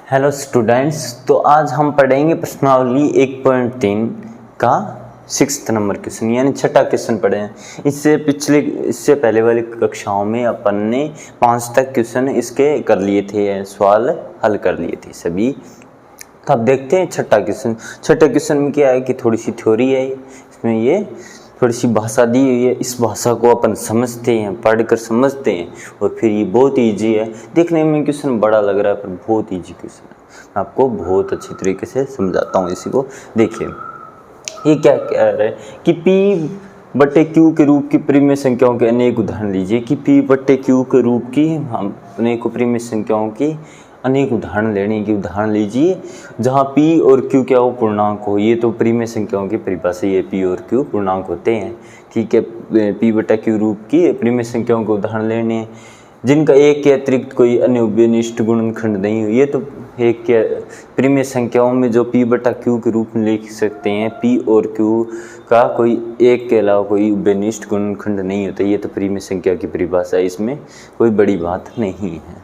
Hello students, तो आज हम पढ़ेंगे प्रश्नावली 1.3 का 6th नंबर क्वेश्चन यानी छठा क्वेश्चन पढ़े हैं। इससे पहले वाली कक्षाओं में अपन ने 5 तक क्वेश्चन इसके कर लिए थे, सवाल हल कर लिए थे सभी। तो अब देखते हैं छठा क्वेश्चन। छठे क्वेश्चन में क्या है कि थोड़ी सी थ्योरी है, इसमें ये थोड़ी सी भाषा दी हुई है। इस भाषा को अपन समझते हैं, पढ़कर समझते हैं और फिर ये बहुत इजी है। देखने में क्वेश्चन बड़ा लग रहा है पर बहुत इजी क्वेश्चन है। मैं आपको बहुत अच्छी तरीके से समझाता हूँ इसी को। देखिए ये क्या कह रहा है कि P बटे Q के रूप की परिमेय संख्याओं के अनेक उदाहरण लीजिए। कि P बटे Q के रूप की हम अनेक परिमेय संख्याओं की अनेक उदाहरण लेने की उदाहरण लीजिए जहाँ P और Q क्या हो, पूर्णांक हो। ये तो परिमेय संख्याओं की परिभाषा, ये P और Q पूर्णांक होते हैं। ठीक है, P बटा Q रूप की परिमेय संख्याओं के उदाहरण लेने हैं जिनका एक के अतिरिक्त कोई अन्य उभयनिष्ठ गुणनखंड नहीं हो। ये तो एक के परिमेय संख्याओं में जो P बटा Q के रूप में लिख सकते हैं, P और Q का कोई एक के अलावा कोई उभयनिष्ठ गुणनखंड नहीं होता। ये तो परिमेय संख्या की परिभाषा है, इसमें कोई बड़ी बात नहीं है।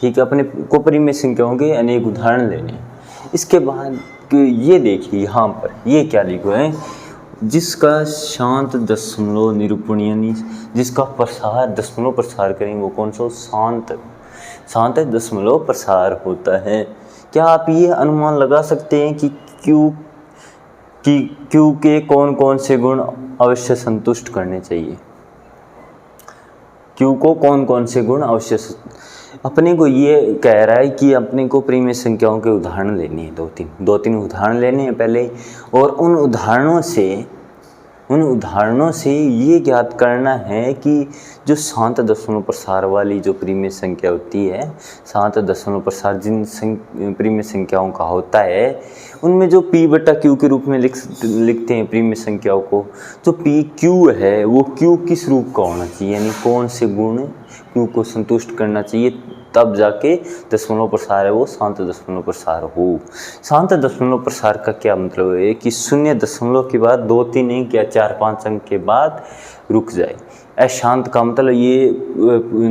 ठीक है, अपने को परिमेय संख्याओं के अनेक उदाहरण लेने। इसके बाद ये देखिए यहाँ पर ये क्या लिखा है, जिसका शांत दशमलव निरूपण यानी जिसका प्रसार दशमलव प्रसार करेंगे वो कौन सा शांत दशमलव प्रसार होता है। क्या आप ये अनुमान लगा सकते हैं कि क्यू के कौन कौन से गुण अवश्य संतुष्ट करने चाहिए? क्यू को कौन कौन से गुण अवश्य, अपने को ये कह रहा है कि अपने को परिमेय संख्याओं के उदाहरण लेने हैं, दो तीन उदाहरण लेने हैं पहले, और उन उदाहरणों से ये ज्ञात करना है कि जो शांत दशमलव प्रसार वाली जो परिमेय संख्या होती है, शांत दशमलव प्रसार जिन परिमेय संख्याओं का होता है उनमें जो P बटा Q के रूप में लिखते हैं परिमेय संख्याओं को, जो P Q है वो Q किस रूप का होना चाहिए, यानी कौन से गुण Q को संतुष्ट करना चाहिए, तब जाके दशमलव प्रसार है वो शांत दशमलव प्रसार हो। शांत दशमलव प्रसार का क्या मतलब है कि 0 के बाद 2 3 अंक या 4 5 अंक के बाद रुक जाए। अशांत का मतलब ये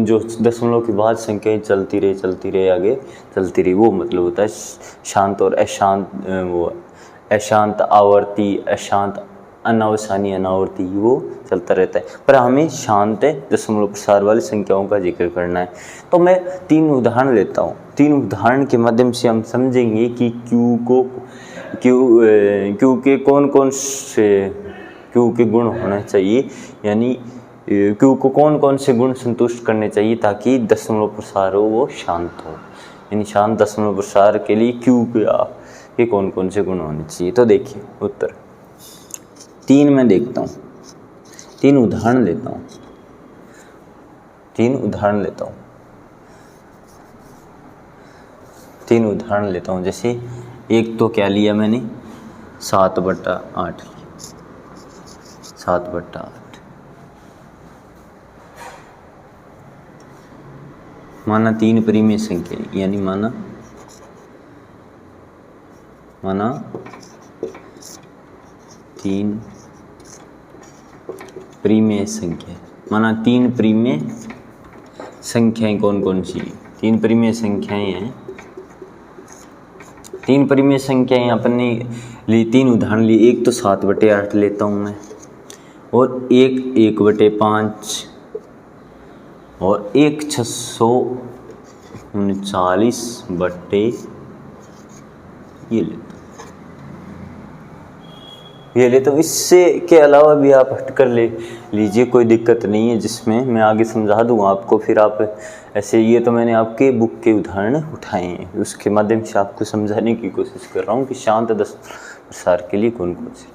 जो दशमलव के बाद संख्याएं चलती रहे आगे चलती रही, वो मतलब होता है शांत। और अशांत वो अशांत आवर्ती, अशांत अनावसानी अनावर्ती, वो चलता रहता है। पर हमें शांत दशमलव प्रसार वाली संख्याओं का जिक्र करना है। तो मैं 3 उदाहरण लेता हूँ। 3 उदाहरण के माध्यम से हम समझेंगे कि क्यू के कौन से क्यू के गुण होना चाहिए, यानी क्यू को कौन से गुण संतुष्ट करने चाहिए ताकि दशमलव प्रसार हो वो शांत हो। यानी शांत दशमलव प्रसार के लिए क्यू के कौन से गुण होने चाहिए। तो देखिए उत्तर 3 मैं देखता हूँ, 3 उदाहरण लेता हूँ। 3 उदाहरण लेता हूँ। जैसे एक तो क्या लिया मैंने, 7/8 माना 3 परिमेय संख्या, यानी माना 3 परिमेय संख्या, माना 3 परिमेय संख्याएं कौन सी? 3 परिमेय संख्याएं हैं। 3 परिमेय संख्याएं अपने लिए 3 उदाहरण लिए। एक तो 7/8 लेता हूँ मैं, और एक 1/5, और एक 639 बटे ये लेता हूँ। इससे के अलावा भी आप हटकर ले लीजिए, कोई दिक्कत नहीं है, जिसमें मैं आगे समझा दूँगा आपको। फिर आप ऐसे, ये तो मैंने आपके बुक के उदाहरण उठाए हैं, उसके माध्यम से आपको समझाने की कोशिश कर रहा हूँ कि शांत दशमलव प्रसार के लिए कौन से।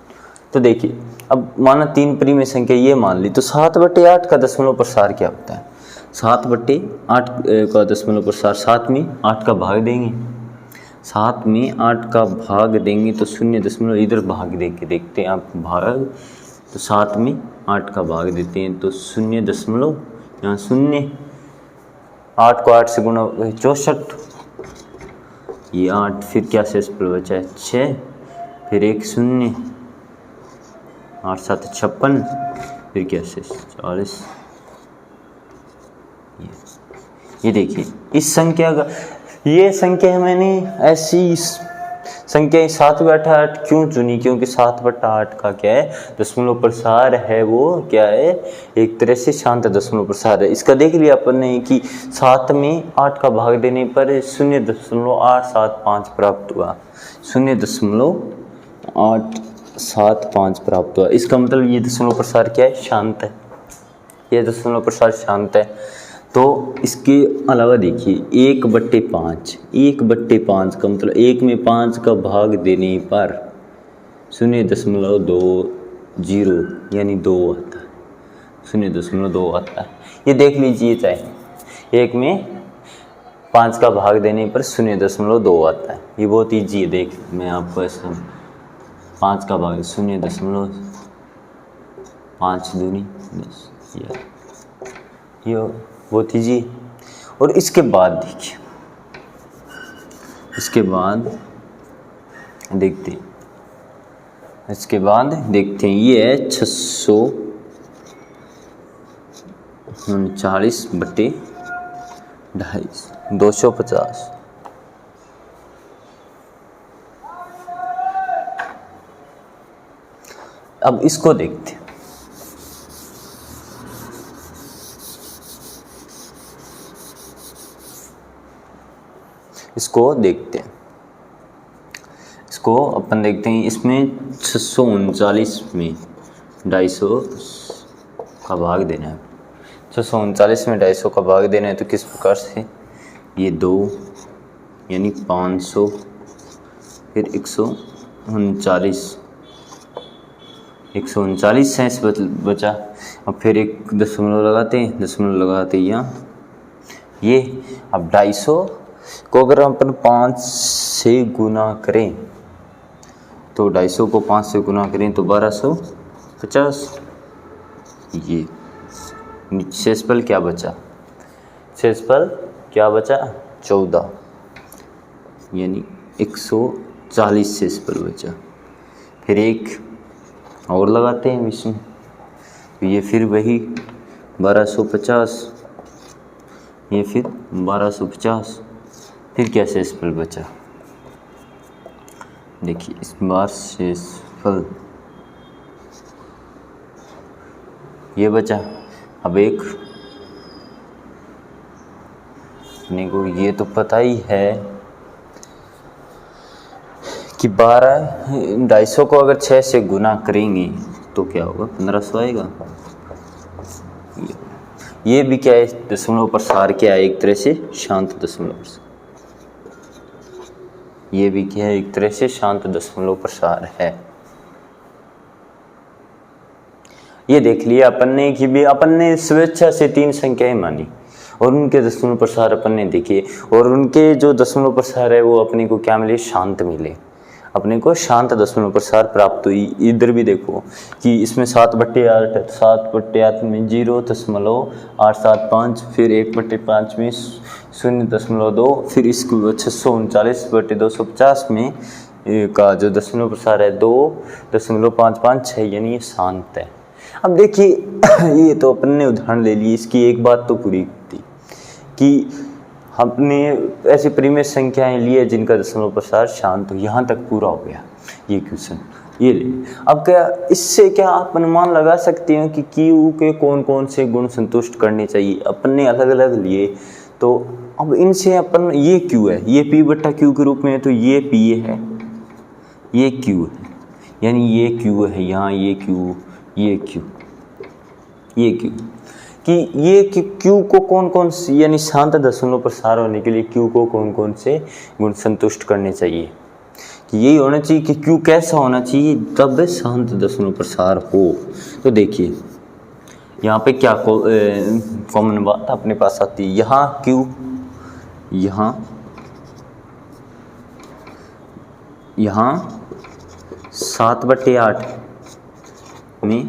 तो देखिए, अब माना 3 परिमेय संख्या ये मान ली, तो 7/8 का दशमलव प्रसार क्या होता है? 7/8 का दशमलव प्रसार, 7 में 8 का भाग देंगे, 7 में 8 का भाग देंगे तो 0 इधर भाग दे के देखते हैं आप भाग। तो 7 में 8 का भाग देते हैं तो 0 यहाँ 0, 8 को 8 से गुणा 64, ये 8, फिर क्या शेष बचा है 6, फिर एक 0, 8 7 56, फिर क्या शेष 40। ये देखिए इस संख्या का ये संख्या मैंने ऐसी संख्या 7/8 क्यों चुनी, क्योंकि 7/8 का क्या है, दशमलव प्रसार है, वो क्या है, एक तरह से शांत दशमलव प्रसार है। इसका देख लिया अपन ने कि 7 में 8 का भाग देने पर 0.875 प्राप्त हुआ, 0.875 प्राप्त हुआ। इसका मतलब ये दशमलव प्रसार क्या है, शांत है, ये दशमलव प्रसार शांत है। तो इसके अलावा देखिए 1/5, 1/5 का मतलब 1 में 5 का भाग देने पर 0.20 यानी 2 आता है, 0.2 आता है। ये देख लीजिए, चाहे 1 में 5 का भाग देने पर 0.2 आता है। ये बहुत ईजी है, देख मैं आपको ऐसा 5 का भाग 0.5 दूनी 10, ये बहुत ईजी। और इसके बाद देखिए, इसके बाद देखते हैं, ये है 639/250, 250। अब इसको देखते हैं, इसको अपन देखते हैं। इसमें 639 में 250 का भाग देना है, 639 में 250 का भाग देना है। तो किस प्रकार से, ये 2 यानी 500, फिर 139 सेंस बचा। अब फिर एक दशमलव लगाते हैं यहाँ, ये अब 250 को अगर अपन 5 से गुना करें, तो 250 को 5 से गुना करें तो 1250। ये शेषफल क्या बचा, 14, यानी 140 शेषफल बचा। फिर एक और लगाते हैं बीच में, तो ये फिर वही 1250, ये फिर 1250। फिर क्या शेषफल बचा, देखिए इस बार शेषफल ये बचा। अब एक अपने को ये तो पता ही है कि 250 को अगर 6 से गुना करेंगे तो क्या होगा, 1500 आएगा। ये भी क्या है, दशमलव प्रसार क्या है, एक तरह से शांत दशमलव प्रसार। ये भी क्या है, एक तरह से शांत दशमलव प्रसार है। ये देख लिया अपन ने कि भी अपन ने स्वेच्छा से 3 संख्याएं मानी और उनके दशमलव प्रसार अपन ने देखे, और उनके जो दशमलव प्रसार है वो अपने को क्या मिले, शांत मिले, अपने को शांत दशमलव प्रसार प्राप्त हुई। इधर भी देखो कि इसमें 7/8 है, 7/8 में 0.875, फिर 1/5 में 0.2, फिर इसको 639/250 में का जो दशमलव प्रसार है 2.556 है, यानी ये शांत है। अब देखिए ये तो अपन ने उदाहरण ले ली, इसकी एक बात तो पूरी थी कि हमने ऐसी परिमेय संख्याएं लिए जिनका दशमलव प्रसार शांत हो। यहाँ तक पूरा हो गया ये क्वेश्चन, ये ले। अब क्या इससे क्या आप अनुमान लगा सकते हैं कि क्यू के कौन कौन से गुण संतुष्ट करने चाहिए, अपन ने अलग अलग लिए। तो अब इनसे अपन, ये क्यू है, ये P/Q के रूप में है, तो ये P है, ये Q है, यानी ये Q है यहाँ, ये Q, ये Q, ये Q, कि ये Q को कौन कौन से, यानी शांत दशमलव प्रसार होने के लिए Q को कौन कौन से गुण संतुष्ट करने चाहिए, कि यही होना चाहिए कि Q कैसा होना चाहिए तब शांत दशमलव प्रसार हो। तो देखिए यहाँ पे क्या कॉमन बात अपने पास आती है, यहाँ Q, यहाँ 7/8 में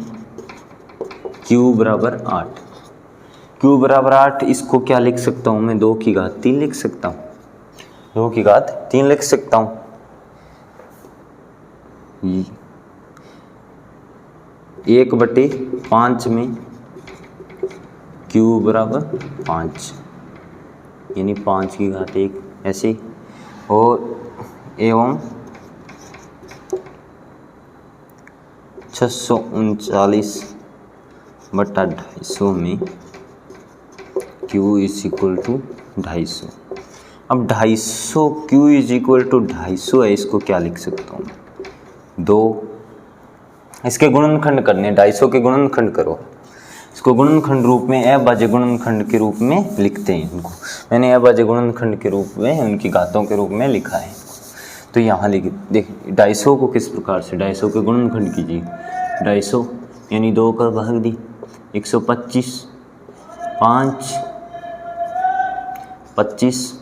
Q बराबर 8, Q बराबर 8, इसको क्या लिख सकता हूँ मैं, 2 की घात 3 लिख सकता हूँ, 2 की घात 3 लिख सकता हूँ। 1/5 में Q बराबर 5, यानी 5 की घात 1 ऐसे ही, और एवं 639/250 में Q इज इक्वल टू 250। अब 250 Q इज इक्वल टू 250 है, इसको क्या लिख सकता हूँ, 2, इसके गुणनखंड करने, 250 के गुणनखंड करो, इसको गुणनखंड रूप में अभाज्य गुणनखंड के रूप में लिखते हैं इनको। मैंने अभाज्य गुणनखंड के रूप में उनकी घातों के रूप में लिखा है। तो यहाँ लिख देख 250 को किस प्रकार से, 250 के गुणनखंड कीजिए, 250 यानी 2 का भाग दी 125, 5 25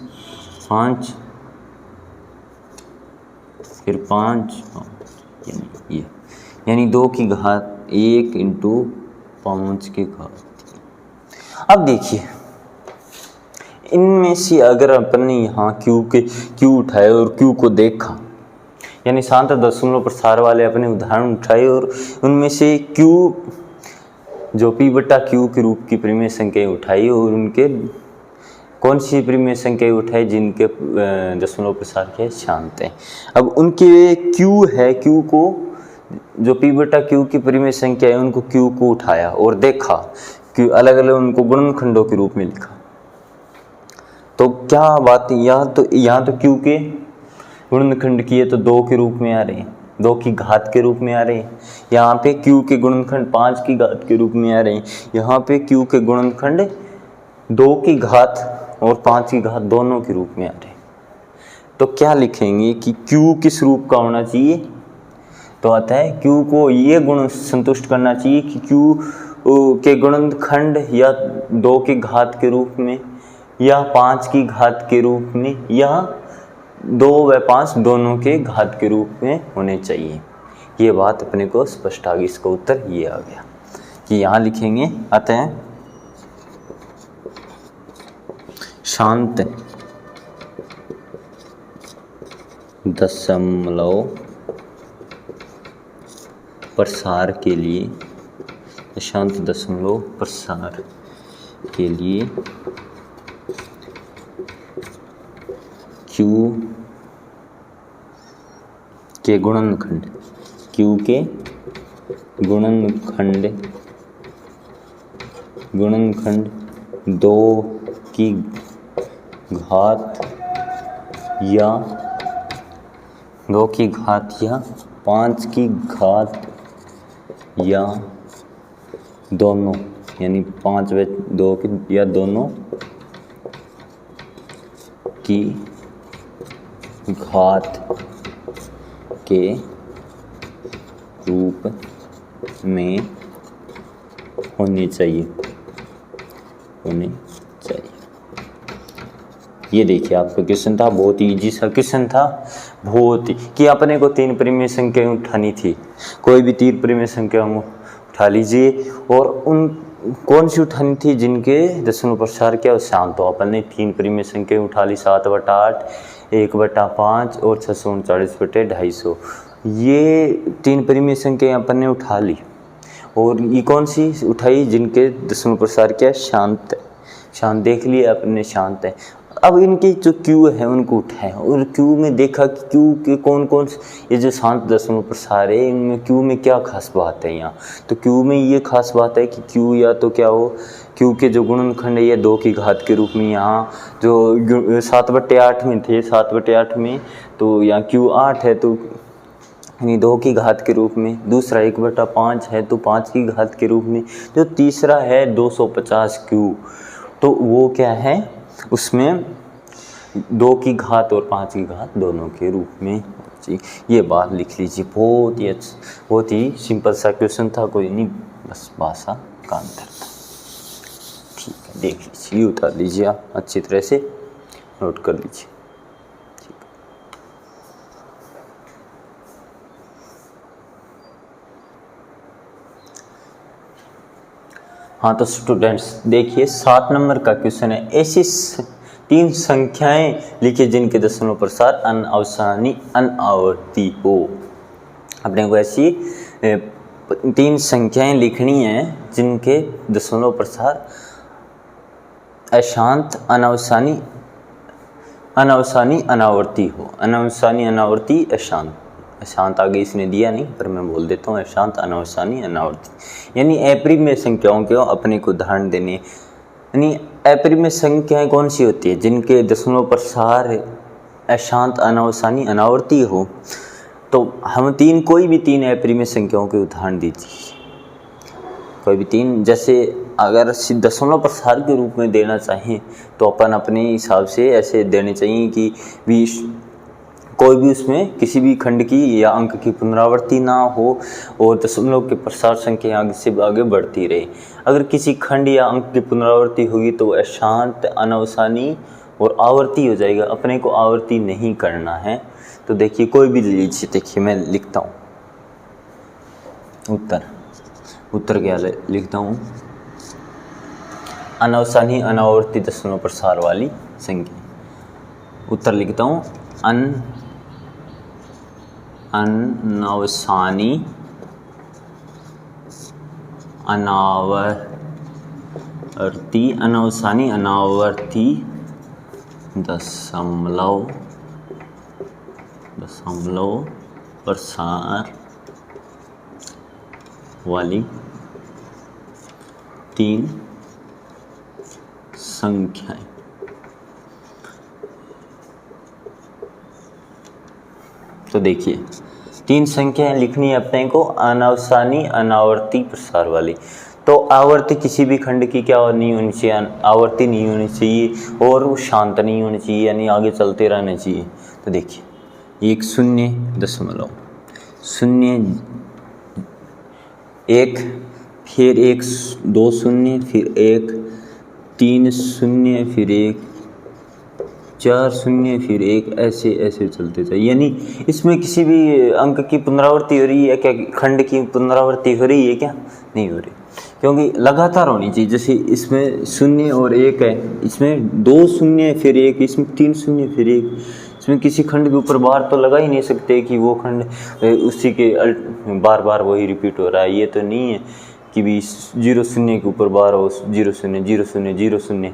5 फिर 5 यानी 2 की घात 1 इंटू 5 की घात। अब देखिए इनमें से अगर अपन ने यहाँ Q उठाए और Q को देखा, यानी शांत दशमलव प्रसार वाले अपने उदाहरण उठाए और उनमें से Q जो P/Q के रूप की परिमेय संख्याएं उठाई और उनके कौन सी परिमेय संख्याएं उठाई जिनके दशमलव प्रसार के शांत हैं। अब उनके Q है, Q को जो P/Q की परिमेय संख्या है उनको Q को उठाया और देखा कि अलग अलग उनको गुणनखंडों के रूप में लिखा। तो क्या बात, यहाँ तो Q के गुणनखंड किए तो 2 के रूप में आ रहे हैं, 2 की घात के रूप में आ रहे हैं। यहाँ पे Q के गुणनखंड 5 की घात के रूप में आ रहे हैं। यहाँ पे Q के गुणनखंड 2 की घात और 5 की घात दोनों के रूप में आ रहे हैं। तो क्या लिखेंगे कि Q किस रूप का होना चाहिए, तो आता है Q को ये गुण संतुष्ट करना चाहिए कि Q के गुणनखंड या 2 की घात के रूप में या 5 की घात के रूप में या 2 व 5 दोनों के घात के रूप में होने चाहिए। ये बात अपने को स्पष्ट आ गई। इसका उत्तर ये आ गया कि यहाँ लिखेंगे अतः शांत दशमलव प्रसार के लिए, शांत दशमलव प्रसार के लिए Q के गुणनखंड, Q के गुणनखंड 2 की घात या 2 की घात या 5 की घात या दोनों, यानी 5 व 2 की या दोनों की घात के रूप में होनी चाहिए। ये देखिए आपका क्वेश्चन था, बहुत ही इजी सा क्वेश्चन था, बहुत ही कि अपने को 3 परिमेय संख्याएं उठानी थी। कोई भी 3 परिमेय संख्या उठा लीजिए और उन कौन सी उठानी थी जिनके दशमलव प्रसार क्या शांत हो। अपन ने 3 परिमेय संख्या उठा ली, 7/8, 1/5 और 639/250। ये 3 परिमेय संख्या अपन ने उठा ली और ये कौन सी उठाई जिनके दशमलव प्रसार क्या शांत है। शांत देख लिए अपने, शांत है। अब इनके जो Q है उनको उठाए और Q में देखा कि Q के कौन कौन ये जो शांत दशमलव प्रसार है इनमें Q में क्या खास बात है। यहाँ तो Q में ये खास बात है कि Q या तो क्या हो, Q के जो गुणनखंड है ये 2 की घात के रूप में, यहाँ जो 7/8 में थे, 7/8 में तो यहाँ Q 8 है तो यानी 2 की घात के रूप में। दूसरा 1/5 है तो 5 की घात के रूप में। जो तीसरा है 250 Q तो वो क्या है, उसमें 2 की घात और 5 की घात दोनों के रूप में। ये बात लिख लीजिए, बहुत ही सिंपल सा क्वेश्चन था, कोई नहीं, बस भाषा का अंतर था। ठीक है, देख लीजिए, ये उतार लीजिए, आप अच्छी तरह से नोट कर लीजिए। हाँ तो स्टूडेंट्स देखिए 7 नंबर का क्वेश्चन है। ऐसी 3 संख्याएं लिखिए जिनके दशमलव प्रसार अनावर्ती हो। अपने को ऐसी 3 संख्याएं लिखनी है जिनके दशमलव प्रसार अशांत, अनावसानी अनावसानी अनावर्ती हो। अनावसानी अनावर्ती अशांत, अशांत आगे इसने दिया नहीं पर मैं बोल देता हूँ अशांत अनावसानी अनावर्ती। यानी अपरिमेय संख्याओं के अपने को उदाहरण देने, यानी अपरिमेय संख्याएं कौन सी होती है जिनके दशमलव प्रसार अशांत अनावसानी अनावर्ती हो। तो हम कोई भी तीन अपरिमेय संख्याओं के उदाहरण दीजिए, कोई भी तीन। जैसे अगर दशमलव प्रसार के रूप में देना चाहें तो अपन अपने हिसाब से ऐसे देने चाहिए कि भी कोई भी उसमें किसी भी खंड की या अंक की पुनरावृत्ति ना हो और दशमलव के प्रसार संख्या आगे से आगे बढ़ती रहे। अगर किसी खंड या अंक की पुनरावृत्ति होगी तो अशांत अनावसानी और आवर्ती हो जाएगा। अपने को आवर्ती नहीं करना है। तो देखिए कोई भी लीजिए, देखिए मैं लिखता हूँ उत्तर क्या लिखता हूँ, अनावसानी अनावर्ती दशमलव प्रसार वाली संख्या। उत्तर लिखता हूँ अनावसानी अनावर्ती दशमलव प्रसार वाली तीन संख्याएं। तो देखिए तीन संख्याएं लिखनी है अपने को अनावसानी अनावर्ती प्रसार वाली। तो आवर्ती किसी भी खंड की क्या नहीं होनी चाहिए, आवर्ती नहीं होनी चाहिए और वो शांत नहीं होनी चाहिए, यानी आगे चलते रहना चाहिए। तो देखिए 1 0 दशमलव 0 1 फिर 1 2 0 फिर 1 3 0 फिर 1 4 0 फिर 1 ऐसे चलते जाए। यानी इसमें किसी भी अंक की पुनरावृत्ति हो रही है क्या, खंड की पुनरावृत्ति हो रही है क्या, नहीं हो रही, क्योंकि लगातार होनी चाहिए। जैसे इसमें 0 और 1 है, इसमें 2 0 फिर 1, इसमें 3 0 फिर 1। इसमें किसी खंड के ऊपर बार तो लगा ही नहीं सकते कि वो खंड उसी के बार बार वही रिपीट हो रहा है। ये तो नहीं है कि भी 0 0 के ऊपर बार हो 0 0 0 0 0 0,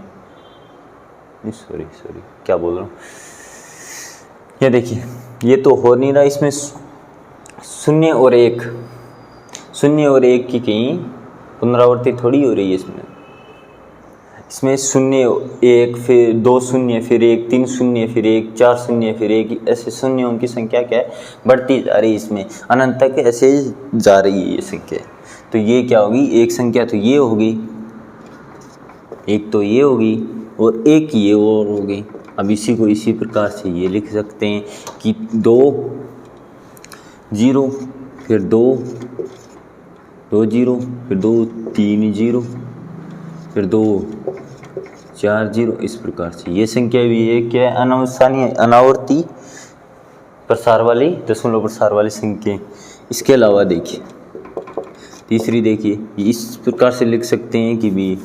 सॉरी क्या बोल रहा हूँ। ये देखिए ये तो हो नहीं रहा। इसमें 0 और 1 की कहीं पुनरावृत्ति थोड़ी हो रही है। इसमें 0 1 फिर 2 0 फिर 1 3 0 फिर 1 4 0 फिर 1, ऐसे शून्यों की संख्या क्या है, बढ़ती जा रही है। इसमें अनंत तक ऐसे जा रही है ये संख्या। तो ये क्या होगी, एक संख्या तो ये होगी, एक तो ये होगी और एक ये और होगी। अब इसी को इसी प्रकार से ये लिख सकते हैं कि 2 0 फिर 2 0 फिर 2 3 0 फिर 2 4 0, इस प्रकार से ये संख्या भी है क्या है, अनावसानी अनावर्ती प्रसार वाली दशमलव प्रसार वाली संख्या। इसके अलावा देखिए तीसरी, देखिए इस प्रकार से लिख सकते हैं कि भी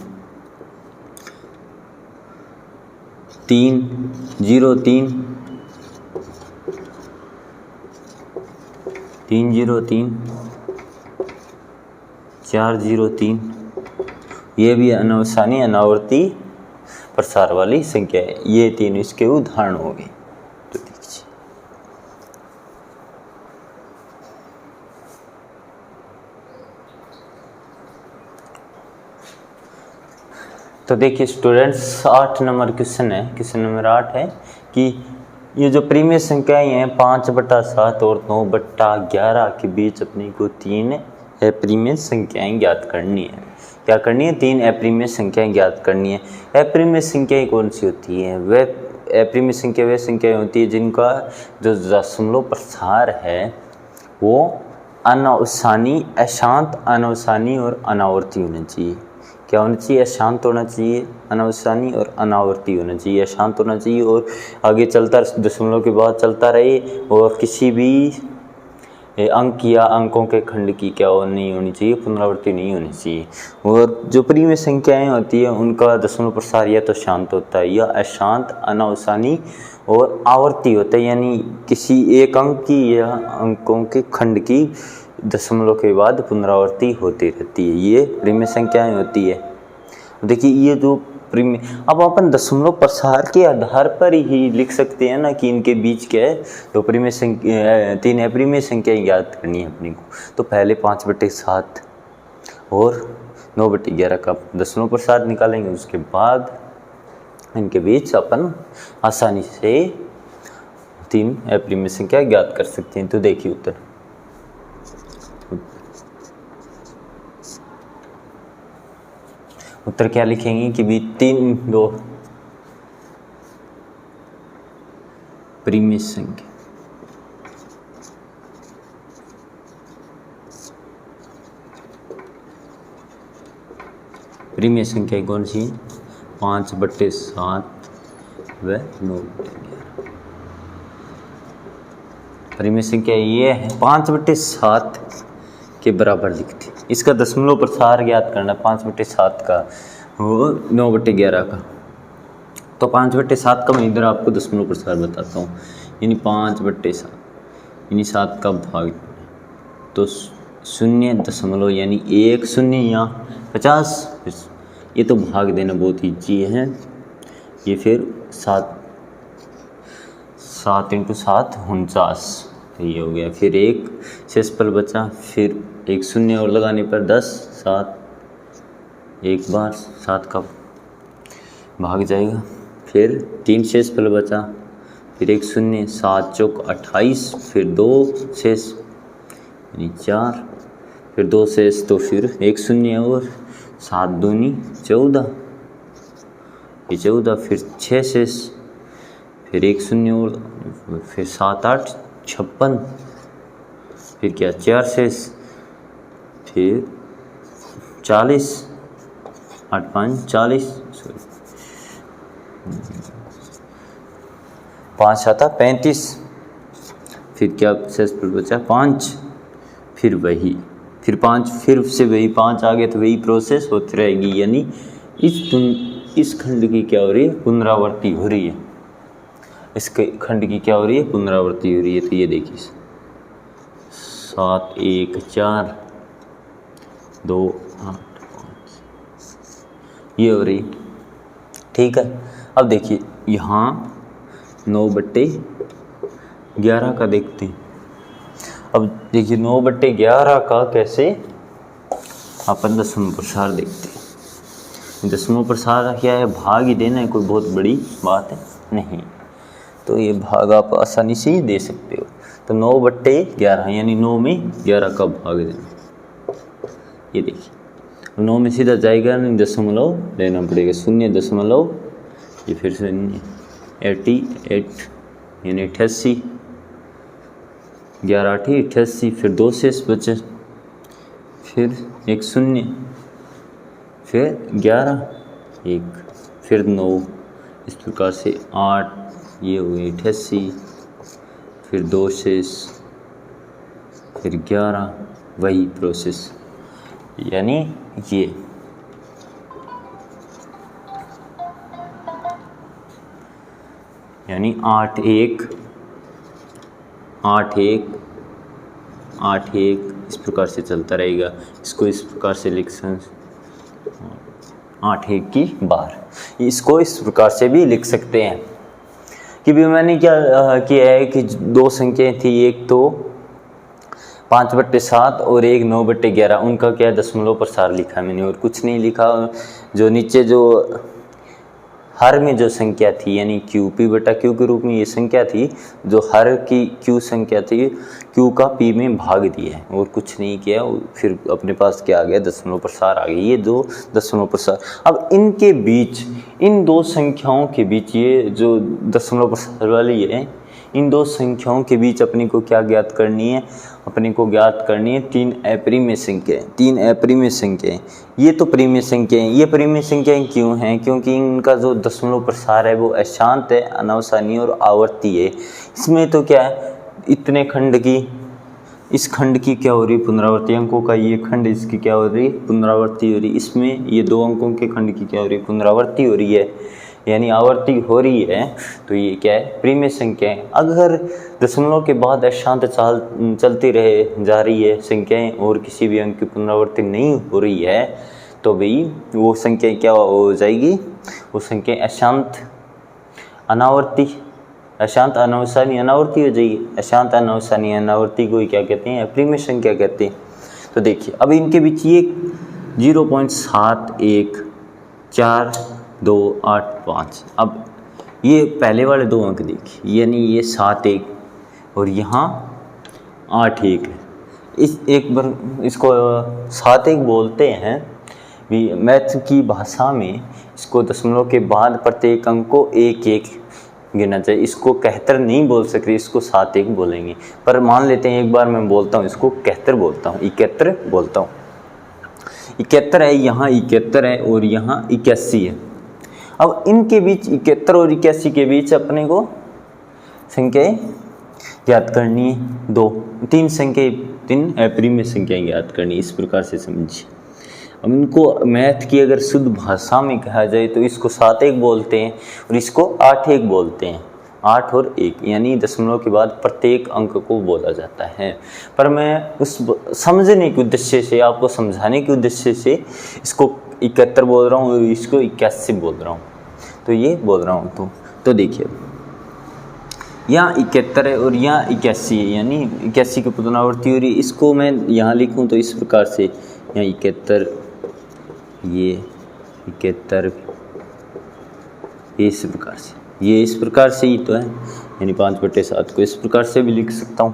3 0 3 3 0 3 4 0 3, ये भी अनावसानी अनावर्ती प्रसार वाली संख्या है। ये तीन इसके उदाहरण हो गए। तो देखिए तो देखिए स्टूडेंट्स 8 नंबर क्वेश्चन है, क्वेश्चन नंबर 8 है कि ये जो प्रीमियर संख्याएं हैं 5/7 और 9/11 के बीच अपनी को 3 अपरिमेय संख्याएं ज्ञात करनी है। क्या करनी है, 3 अपरिमेय संख्याएं ज्ञात करनी है। अपरिमेय संख्याएं कौन सी होती हैं, वे अपरिमेय संख्या वे संख्याएं होती है जिनका जो दशमलव प्रसार है वो अनावसानी अशांत अनावसानी और अनावर्ती होना चाहिए। क्या होना चाहिए, अशांत होना चाहिए, अनावसानी और अनावर्ती होना चाहिए। अशांत होना चाहिए और आगे चलता दशमलव के बाद चलता रहे और किसी भी अंक या अंकों के खंड की क्या नहीं होनी चाहिए, पुनरावृत्ति नहीं होनी चाहिए। और जो प्रीमिय संख्याएं होती है उनका दशमलव प्रसार या तो शांत होता है या अशांत अनावसानी और आवर्ती होता है, यानी किसी एक अंक की या अंकों के खंड की दशमलव के बाद पुनरावृत्ति होती रहती है। ये प्रीमिय संख्याएं होती है। देखिए ये जो प्रीमिय, अब अपन दशमलव प्रसार के आधार पर ही लिख सकते हैं ना कि इनके बीच क्या है। तो प्रीमिय संख्या 3 अपरिमेय संख्या ज्ञात करनी है अपने को। तो पहले 5/7 और 9/11 का दशमलव प्रसार निकालेंगे, उसके बाद इनके बीच अपन आसानी से 3 अपरिमेय संख्या ज्ञात कर सकते हैं। तो देखिए उत्तर क्या लिखेंगे कि भी 2 परिमेय संख्या परिमेय संख्या कौन सी है? 5/7 व 9/11। परिमेय संख्या ये है 5/7 के बराबर लिखते। इसका दशमलव प्रसार ज्ञात करना 5/7 का वो 9/11 का। तो 5/7 का मैं इधर आपको दशमलव प्रसार बताता हूँ, यानी 5/7 यानी 7 का भाग, तो 0 यानी 1 0 या 50। ये तो भाग देना बहुत ईजी है। ये फिर 7 × 7 49, ये हो गया। फिर एक शेषफल बचा, फिर एक 0 और लगाने पर 10 7 एक बार 7 का भाग जाएगा। फिर 3 शेषफल बचा, फिर एक 0 7 चौक 28, फिर 2 शेष यानी 4, फिर 2 शेष, तो फिर एक 0 और 7 दूनी 14, ये 14, फिर 6 शेष, फिर एक 0 और फिर 7 8 56, फिर क्या 4 शेष, फिर 40 8 5 40, 5 7 35, फिर क्या शेषफल बचा 5, फिर वही, फिर 5, फिर से वही 5 आ गए, तो वही प्रोसेस होती रहेगी। यानी इस खंड की क्या हो रही है? पुनरावृत्ति हो रही है। इसके खंड की क्या हो रही है? पुनरावृत्ति हो रही है। तो ये देखिए 7 1 4 2 8 5 ये हो रही, ठीक है। अब देखिए यहाँ 9/11 का देखते हैं। अब देखिए 9/11 का कैसे अपन दशमलव प्रसार देखते हैं। दशमलव प्रसार क्या है? भाग ही देना है, कोई बहुत बड़ी बात है नहीं। तो ये भाग आप आसानी से ही दे सकते हो। तो 9/11 यानी 9 में 11 का भाग देना। ये देखिए 9 में सीधा जाएगा, नहीं दशमलव लेना पड़ेगा, 0 ये फिर से 88 यानी 88, 11 8 88, फिर 2 शेष बचे, फिर एक 0, फिर 11 1, फिर 9, इस प्रकार से 8, ये हुए 88, फिर 2 शेष, फिर 11, वही प्रोसेस। यानी ये यानी 8 1 8 1 8 1 इस प्रकार से चलता रहेगा। इसको इस प्रकार से लिख सकते 8 1 की बार, इसको इस प्रकार से भी लिख सकते हैं कि भी मैंने क्या किया है कि 2 संख्याएं थी, एक तो 5/7 और एक 9/11, उनका क्या दशमलव प्रसार लिखा मैंने और कुछ नहीं लिखा। जो नीचे जो हर में जो संख्या थी यानी QP/Q के रूप में ये संख्या थी, जो हर की Q संख्या थी, Q का P में भाग दिया है और कुछ नहीं किया। फिर अपने पास क्या आ गया? दशमलव प्रसार आ गया। ये 2 दशमलव प्रसार। अब इनके बीच, इन 2 संख्याओं के बीच, ये जो दशमलव प्रसार वाली है, इन 2 संख्याओं के बीच अपने को क्या ज्ञात करनी है? अपने को ज्ञात करनी है 3 अपरिमेय संख्याएं। 3 अपरिमेय संख्याएं, ये तो परिमेय संख्याएं। ये परिमेय संख्याएं क्यों हैं? क्योंकि इनका जो दशमलव प्रसार है वो अशांत है, अनावसानी और आवर्ती है। इसमें तो क्या है, इतने खंड की, इस खंड की क्या हो रही है? पुनरावृत्ति। अंकों का ये खंड, इसकी क्या हो रही है? पुनरावृत्ति हो रही है। इसमें ये 2 अंकों के खंड की क्या हो रही है? पुनरावृत्ति हो रही है, यानी आवर्ती हो रही है। तो ये क्या है? परिमेय संख्याएं। अगर दशमलव के बाद अशांत चलती रहे जा रही है संख्याएं और किसी भी अंक की पुनरावृत्ति नहीं हो रही है, तो भाई वो संख्या क्या हो जाएगी, वो संख्या अशांत अनावर्ती, अशांत अनवसानी अनावर्ती हो जाएगी। अशांत अनवसानी अनावर्ती को क्या कहते हैं, अप्रिमेय संख्या कहते हैं। तो देखिए अब इनके बीच ये 0.71428 अब ये पहले वाले दो अंक देखिए, यानी ये 71 और यहाँ 81 है। इस एक बार इसको 71 बोलते हैं भी, मैथ की भाषा में इसको दशमलव के बाद प्रत्येक अंक को 1-1 गिनना चाहिए। इसको कहतर नहीं बोल सकते, इसको 71 बोलेंगे। पर मान लेते हैं एक बार मैं बोलता हूँ, इसको कहतर बोलता हूँ, 71 बोलता हूँ। 71 है, यहाँ 71 है और यहाँ 81 है। अब इनके बीच 71 और 81 के बीच अपने को संख्याएं ज्ञात करनी है, तीन संख्याएं, 3 अप्रिमेय संख्याएं ज्ञात करनी, इस प्रकार से समझिए। अब इनको मैथ की अगर शुद्ध भाषा में कहा जाए तो इसको 71 बोलते हैं और इसको 81 बोलते हैं। 8 और 1 यानी दशमलव के बाद प्रत्येक अंक को बोला जाता है। पर मैं उस समझने के उद्देश्य से, आपको समझाने के उद्देश्य से इसको 71 बोल रहा हूँ और इसको 81 बोल रहा हूँ, तो ये बोल रहा हूँ। तो देखिए यहाँ 71 है और यहाँ 81 है, यानी 81 की पुनरावृत्ति हो रही है। इसको मैं यहाँ लिखूँ तो इस प्रकार से, यहाँ 71, ये 71, इस प्रकार से, ये इस प्रकार से ही तो है, यानी 5/7 को इस प्रकार से भी लिख सकता हूँ।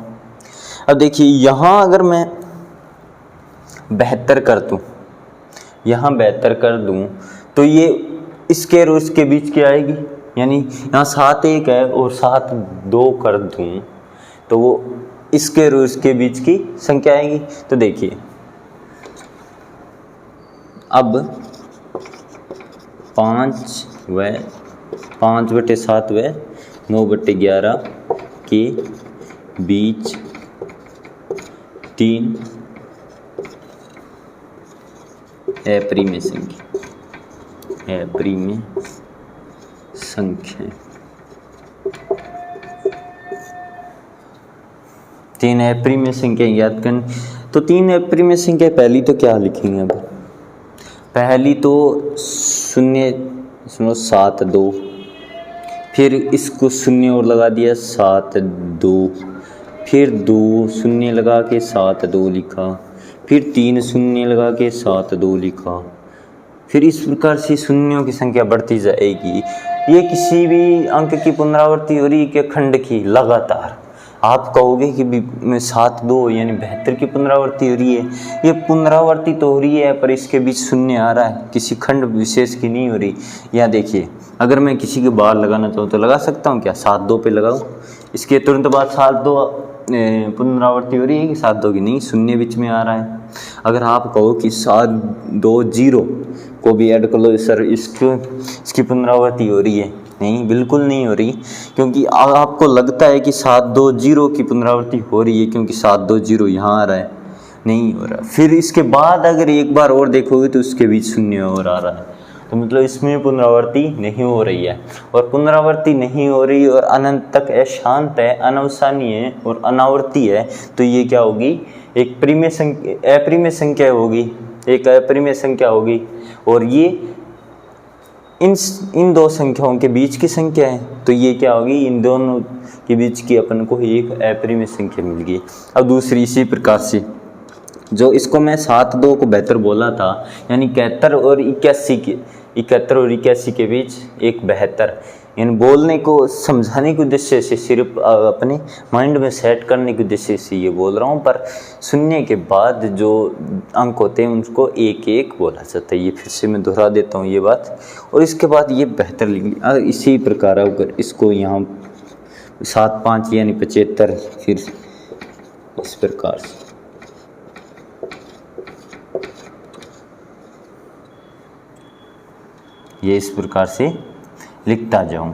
अब देखिए यहाँ अगर मैं 72 कर दूँ, यहाँ 72 कर दूँ तो ये इसके और इसके बीच क्या आएगी, यानी यहाँ 71 है और 72 कर दूँ तो वो इसके और इसके बीच की संख्या आएगी। तो देखिए अब 5/7 व 9/11 के बीच 3 अप्रिमेय संख्या, 3 अप्रिमेय संख्या याद करनी। तो 3 अप्रिमेय संख्या पहली तो क्या लिखेंगे, अब पहली तो 0.72, फिर इसको 0 और लगा दिया 72, फिर 2 शून्य लगा के 72 लिखा, फिर 3 शून्य लगा के 72 लिखा, फिर इस प्रकार से शून्यों की संख्या बढ़ती जाएगी। ये किसी भी अंक की पुनरावृत्ति हो रही है कि खंड की लगातार। आप कहोगे कि 72 यानी 72 की पुनरावृत्ति हो रही है, ये पुनरावृत्ति तो हो रही है पर इसके बीच शून्य आ रहा है, किसी खंड विशेष की नहीं हो रही। यहाँ देखिए अगर मैं किसी के बाहर लगाना चाहूँ तो लगा सकता हूँ क्या, 72 पे लगाऊँ, इसके तुरंत बाद 72 पुनरावृत्ति हो रही है कि 72 की नहीं, शून्य बीच में आ रहा है। अगर आप कहो कि 720 को भी ऐड कर लो सर, इसकी पुनरावृत्ति हो रही है, नहीं, बिल्कुल नहीं हो रही, क्योंकि आपको लगता है कि 720 की पुनरावृत्ति हो रही है क्योंकि 720 यहाँ आ रहा है, नहीं हो रहा। फिर इसके बाद अगर एक बार और देखोगे तो उसके बीच शून्य और आ रहा है, तो मतलब इसमें पुनरावृत्ति नहीं हो रही है। और पुनरावृत्ति नहीं हो रही और अनंत तक अशांत है, अनवसानी है और अनावर्ती है, तो ये क्या होगी, एक अप्रिमेय संख्या होगी, एक अप्रिमेय संख्या होगी। और ये इन दो संख्याओं के बीच की संख्या है, तो ये क्या होगी, इन दोनों के बीच की अपन को एक अप्रिमेय संख्या मिल गई। अब दूसरी इसी प्रकार से, जो इसको मैं 72 को बेहतर बोला था, यानी 71 और 81 के बीच एक 72, यानी बोलने को समझाने के उद्देश्य से, सिर्फ अपने माइंड में सेट करने के उद्देश्य से ये बोल रहा हूँ। पर शून्य के बाद जो अंक होते हैं उनको 1-1 बोला जाता है। ये फिर से मैं दोहरा देता हूँ ये बात, और इसके बाद ये 72 लिख लिया। इसी प्रकार अगर इसको यहाँ 7-5 यानी 75, फिर इस प्रकार से ये इस प्रकार से लिखता जाऊं।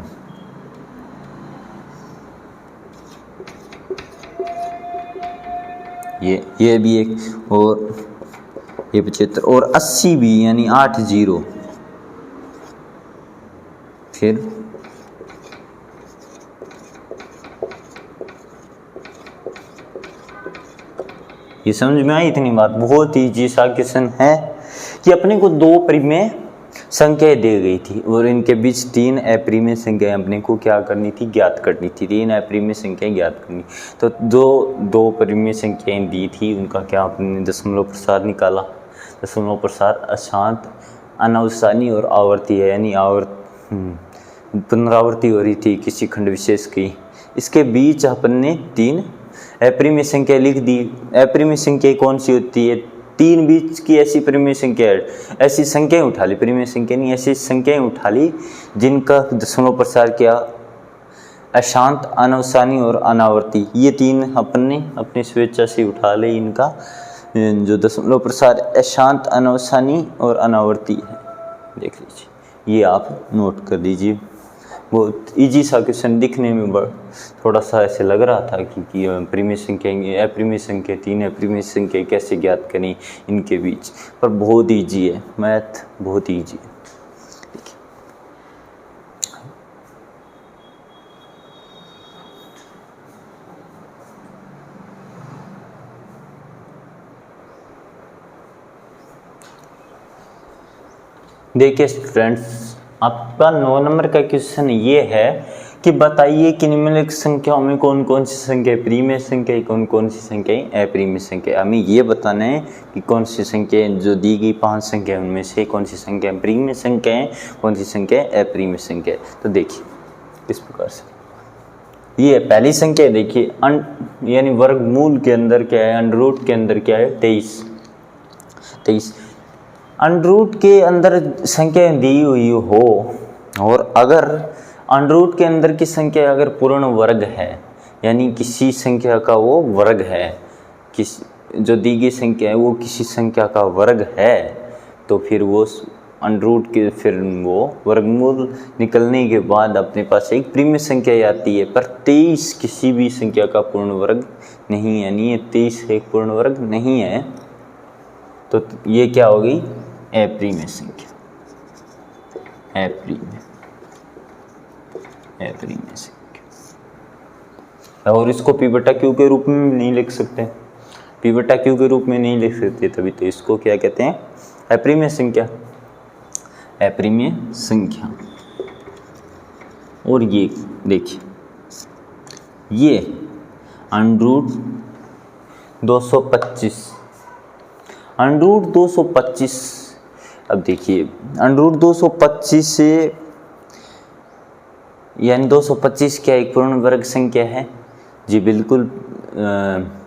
ये भी एक, और ये 75 और 80 भी, यानी 80, फिर ये समझ में आई इतनी बात। बहुत ही ईजी सा क्वेश्चन है कि अपने को दो परिमेय संख्याएं दी गई थी और इनके बीच तीन अपरिमेय संख्याएं अपने को क्या करनी थी, ज्ञात करनी थी। तीन अपरिमेय संख्याएं ज्ञात करनी, तो दो परिमेय संख्याएं दी थी, उनका क्या अपने दशमलव प्रसार निकाला। दशमलव प्रसार अशांत, अनावसानी और आवर्ती है, यानी पुनरावृत्ति हो रही थी किसी खंड विशेष की। इसके बीच अपन ने तीन अपरिमेय संख्या लिख दी। अपरिमेय संख्या कौन सी होती है, तीन बीच की ऐसी परिमेय संख्या, ऐसी संख्याएं उठा ली, परिमेय संख्या नहीं, ऐसी संख्याएं उठा ली जिनका दशमलव प्रसार क्या, अशांत, अनावसानी और अनावर्ती। ये तीन अपन ने अपनी स्वेच्छा से उठा ले, इनका जो दशमलव प्रसार अशांत, अनावसानी और अनावर्ती है। देख लीजिए, ये आप नोट कर लीजिए। बहुत इजी सा क्वेश्चन, दिखने में थोड़ा सा ऐसे लग रहा था कि परिमेय संख्या, अपरिमेय संख्या, तीन अपरिमेय संख्या कैसे ज्ञात करें इनके बीच, पर बहुत इजी है, मैथ बहुत इजी है। देखिए स्टूडेंट्स, आपका 9 नंबर का क्वेश्चन ये है कि बताइए कि निम्नलिखित संख्याओं में कौन कौन सी संख्या परिमेय संख्या, कौन कौन सी संख्या अपरिमेय संख्या। हमें ये बताना है कि कौन सी संख्या जो दी गई 5 संख्या उनमें से कौन सी संख्या परिमेय संख्या है, कौन सी संख्या अपरिमेय संख्या है। तो देखिए इस प्रकार से ये पहली संख्या देखिए, यानी वर्गमूल के अंदर क्या है, अंडर रूट के अंदर क्या है, 23। अंडर रूट के अंदर संख्या दी हुई हो और अगर अंडर रूट के अंदर की संख्या अगर पूर्ण वर्ग है, यानी किसी संख्या का वो वर्ग है, जो दी गई संख्या है वो किसी संख्या का वर्ग है, तो फिर वो अंडर रूट के फिर वो वर्गमूल निकलने के बाद अपने पास एक परिमेय संख्या आती है। पर 23 किसी भी संख्या का पूर्ण वर्ग नहीं है, यानी ये 23 एक पूर्ण वर्ग नहीं है, तो ये क्या हो गई, अपरिमेय संख्या, अपरिमेय संख्या। और इसको पी बटा क्यू के रूप में नहीं लिख सकते, पी बटा क्यू के रूप में नहीं लिख सकते, तभी तो इसको क्या कहते हैं, अपरिमेय संख्या, अपरिमेय संख्या। और ये देखिए, ये अंडर रूट 225, अंडर रूट 225। अब देखिए अंडर रूट 225 से, यानी 225 क्या एक पूर्ण वर्ग संख्या है, जी बिल्कुल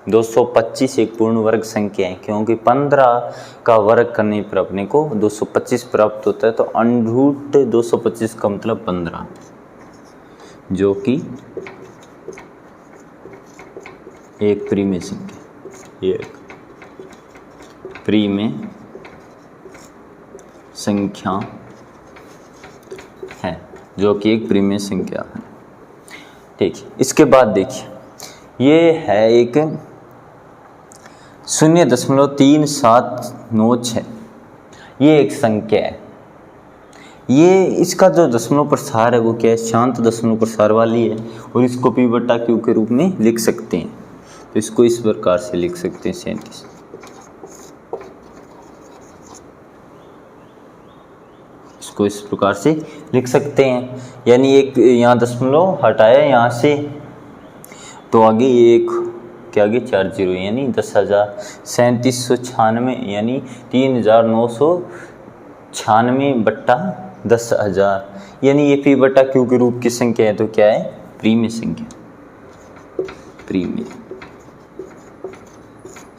225 एक पूर्ण वर्ग संख्या है, क्योंकि 15 का वर्ग करने पर अपने को 225 प्राप्त होता है। तो अंडर रूट 225 का मतलब 15, जो कि एक परिमेय संख्या, एक परिमेय संख्या है, जो कि एक परिमेय संख्या है। ठीक है, इसके बाद देखिए ये है एक 0.3796, ये एक संख्या है। ये इसका जो दशमलव प्रसार है वो क्या है, शांत दशमलव प्रसार वाली है, और इसको पी बटा क्यू के रूप में लिख सकते हैं। तो इसको इस प्रकार से लिख सकते हैं 37, इसको इस प्रकार से लिख सकते हैं, यानी एक यहाँ दशमलव हटाया यहाँ से, तो आगे एक क्या आगे 40, यानी 10,3796, यानी 3,996 बट्टा 10,000, यानी ये पी बटा क्यू के रूप की संख्या है। तो क्या है, परिमेय संख्या, परिमेय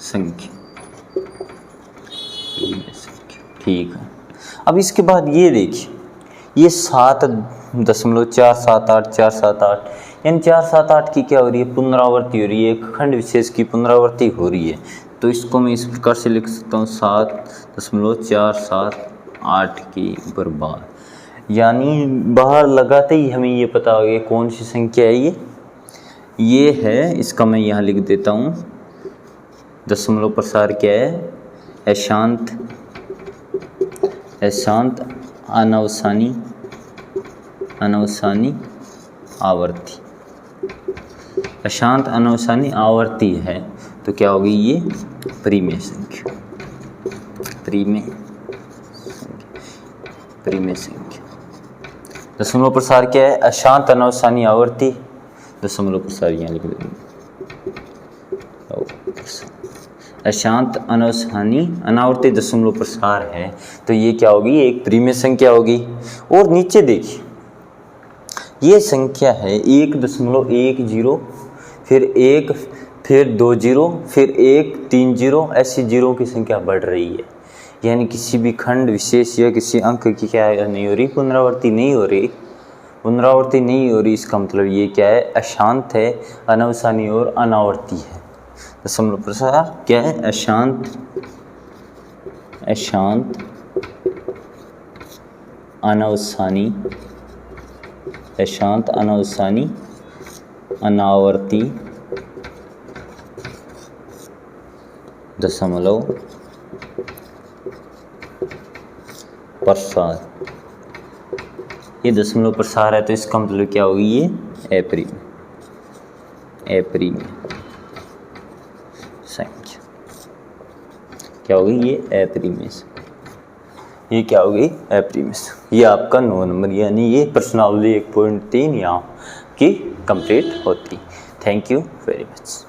संख्या, परिमेय संख्या। ठीक है, अब इसके बाद ये देखिए, ये 7.478, यानी 478 की क्या हो रही है, पुनरावृत्ति हो रही है, एक खंड विशेष की पुनरावृत्ति हो रही है। तो इसको मैं इस प्रकार से लिख सकता हूँ 7.478 की बराबर, यानी बाहर लगाते ही हमें ये पता हो गया कौन सी संख्या है ये है। इसका मैं यहाँ लिख देता हूँ, दशमलव प्रसार क्या है, अशांत, अशांत, अनावसानी, अनावसानी, आवर्ती, अशांत, अनावसानी, आवर्ती है। तो क्या होगी ये, परिमेय संख्या, परिमेय परिमेय संख्या। दशमलव प्रसार क्या है? अशांत अनावसानी आवर्ती। दशमलव प्रसार यहाँ लिख देंगे, अशांत अनावसानी अनावर्ती दशमलव प्रसार है, तो ये क्या होगी? एक परिमेय संख्या होगी। और नीचे देखिए, ये संख्या है 1.10, फिर 1, फिर 2 जीरो, फिर 1, 3 जीरो, ऐसी जीरो की संख्या बढ़ रही है। यानी किसी भी खंड विशेष या किसी अंक की क्या नहीं हो रही? पुनरावृत्ति नहीं हो रही। पुनरावृत्ति नहीं हो रही, इसका मतलब ये क्या है? अशांत है, अनावसानी और अनावर्ती है। दशमलव प्रसार क्या है? अशांत अनावसानी, अशांत अनावसानी अनावर्ती दशमलव प्रसार। ये दशमलव प्रसार है, तो इसका मतलब क्या होगी? ये अपरिमेय संख्या क्या होगी? ये अपरिमेय संख्या। ये क्या होगी? अपरिमेय संख्या। ये आपका 9 नंबर यानी ये प्रश्नावली 1.3 यहाँ की कंप्लीट होती। Thank you very much.